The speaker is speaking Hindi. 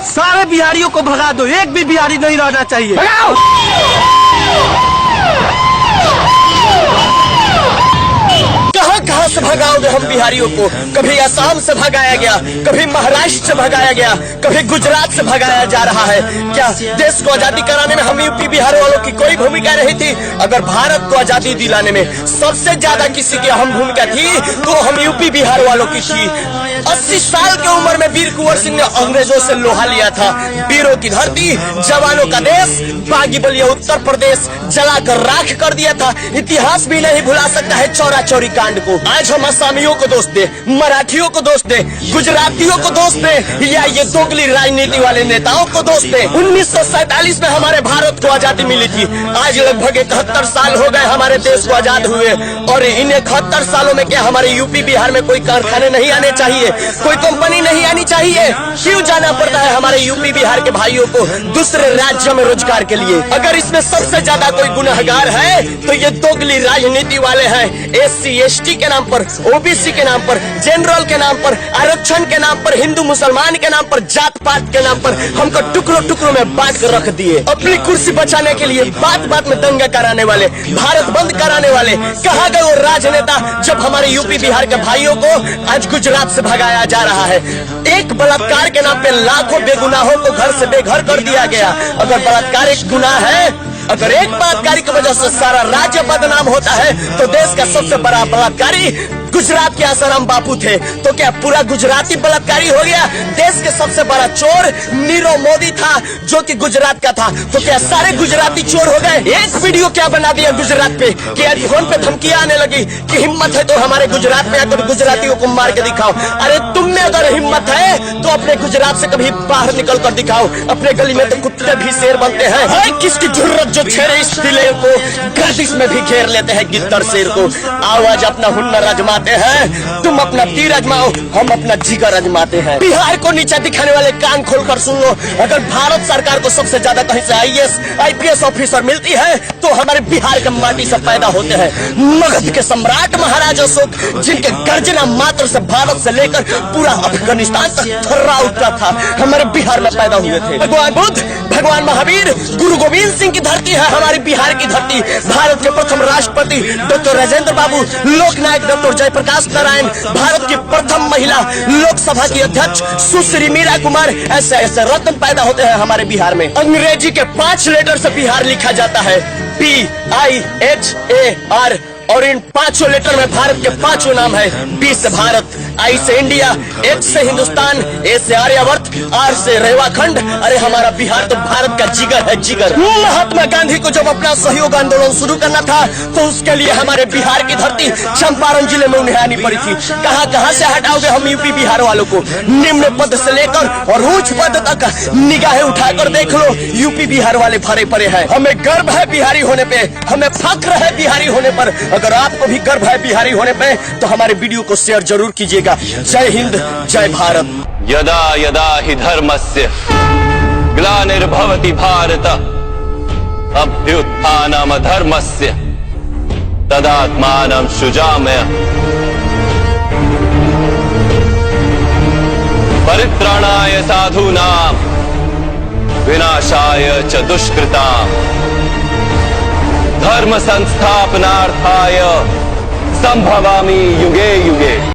सारे बिहारियों को भगा दो, एक भी बिहारी नहीं रहना चाहिए। भगाओ। कहाँ से भगाओगे हम बिहारियों को? कभी असम से भगाया गया, कभी महाराष्ट्र से भगाया गया, कभी गुजरात से भगाया जा रहा है। क्या देश को आजादी कराने में हम यूपी बिहार वालों की कोई भूमिका नहीं थी? अगर भारत को आजादी दिलाने में सबसे ज्यादा किसी की अहम भूमिका थी तो हम यूपी बिहार वालों की थी। 80 साल की उम्र में वीर कुंवर सिंह ने अंग्रेजों से लोहा लिया था। वीरों की धरती, जवानों का देश, बागी बलिया उत्तर प्रदेश जलाकर राख कर दिया था। इतिहास भी नहीं भुला सकता है चौरा चौरी कांड को। आज हम असमियों को दोष दे, मराठियों को दोष दे, गुजरातियों को दोष दे, या ये दोगली राजनीति वाले नेताओं को दोष दे। 1947 में हमारे भारत को आजादी मिली थी। आज लगभग 71 साल हो गए हमारे देश को आजाद हुए, और इन 71 सालों में क्या हमारे यूपी बिहार में कोई कारखाने नहीं आने चाहिए, कोई कंपनी नहीं आनी चाहिए? क्यों जाना पड़ता है हमारे यूपी बिहार के भाइयों को दूसरे राज्यों में रोजगार के लिए? अगर इसमें सबसे ज्यादा कोई गुनहगार है तो ये दोगली राजनीति वाले हैं। SC ST के नाम पर, OBC के नाम पर, जनरल के नाम पर, आरक्षण के नाम पर, हिंदू मुसलमान के नाम पर, जात पात के नाम पर हमको टुकड़ों टुकड़ों में बांट कर रख दिए। अपनी कुर्सी बचाने के लिए बात बात में दंगा कराने वाले, भारत बंद कराने वाले, कहाँ गए वो राजनेता जब हमारे यूपी बिहार के भाइयों को आज गुजरात से भगाया जा रहा है? एक बलात्कार के नाम पे लाखों बेगुनाहों को घर से बेघर कर दिया गया। अगर बलात्कार एक गुनाह है, अगर एक बलात्कारी की वजह से सारा राज्य बदनाम होता है, तो देश का सबसे बड़ा बलात्कारी गुजरात के आसाराम बापू थे, तो क्या पूरा गुजराती बलात्कारी हो गया? देश के सबसे बड़ा चोर नीरव मोदी था जो कि गुजरात का था, तो क्या सारे गुजराती चोर हो गए? एक वीडियो क्या बना दिया गुजरात पे कि आज फोन पे धमकियां आने लगी कि हिम्मत है तो हमारे गुजरात में आकर गुजरातियों को मार के दिखाओ। अरे तुम में अगर हिम्मत है तो अपने गुजरात से कभी बाहर निकल कर दिखाओ। अपने गली में तो कुत्ते भी शेर बनते हैं। है किसकी जुर्रत जो छेड़े इस दिलेर को, गर्दिश में भी घेर लेते हैं गिद्दर शेर को। आवाज अपना हुनर आजमाते हैं, तुम अपना तीर आजमाओ, हम अपना जिगर आजमाते हैं। बिहार को नीचा दिखाने वाले कान खोलकर सुन लो, अगर भारत सरकार को सबसे ज्यादा कहीं से IAS IPS ऑफिसर मिलती है तो हमारे बिहार के माटी से पैदा होते हैं। मगध के सम्राट महाराज अशोक, जिनके गर्जना मात्र से भारत से लेकर पूरा अफगानिस्तान तक थर्रा उठता था, हमारे बिहार में पैदा हुए थे। भगवान बुद्ध, भगवान महावीर, गुरु गोविंद सिंह की धरती है हमारी बिहार की धरती। भारत के प्रथम राष्ट्रपति डॉक्टर राजेंद्र बाबू, लोकनायक डॉक्टर जयप्रकाश नारायण, भारत की प्रथम महिला लोकसभा की अध्यक्ष सुश्री मीरा कुमार, ऐसे ऐसे रत्न पैदा होते हैं हमारे बिहार में। अंग्रेजी के 5 लेटर से बिहार लिखा जाता है, BIHAR, और इन 5 लेटर में भारत के 5 नाम है। B से भारत, I से इंडिया, H से हिंदुस्तान, A से आर्यावर्त, R से रेवाखंड। अरे हमारा बिहार तो भारत का जिगर है, जिगर। महात्मा गांधी को जब अपना सहयोग आंदोलन शुरू करना था तो उसके लिए हमारे बिहार की धरती चंपारण जिले में उन्हें आनी पड़ी थी। कहाँ से हटाओगे हम यूपी बिहार वालों को? निम्न पद से लेकर और उच्च पद तक निगाहें उठाकर देख लो, यूपी बिहार वाले भरे पड़े हैं। हमें गर्व है बिहारी होने पे, हमें फक्र है बिहारी होने पर। अगर आपको भी गर्व है बिहारी होने पे तो हमारे वीडियो को शेयर जरूर कीजिएगा। जय हिंद, जय भारत। यदा यदा हि धर्मस्य ग्लानिर्भवति भारत अभ्युत्थानम् अधर्मस्य तदात्मानं सृजाम्यहम्। परित्राणाय साधूनां विनाशाय च दुष्कृतां धर्म संस्थापनार्थाय संभवामि युगे युगे।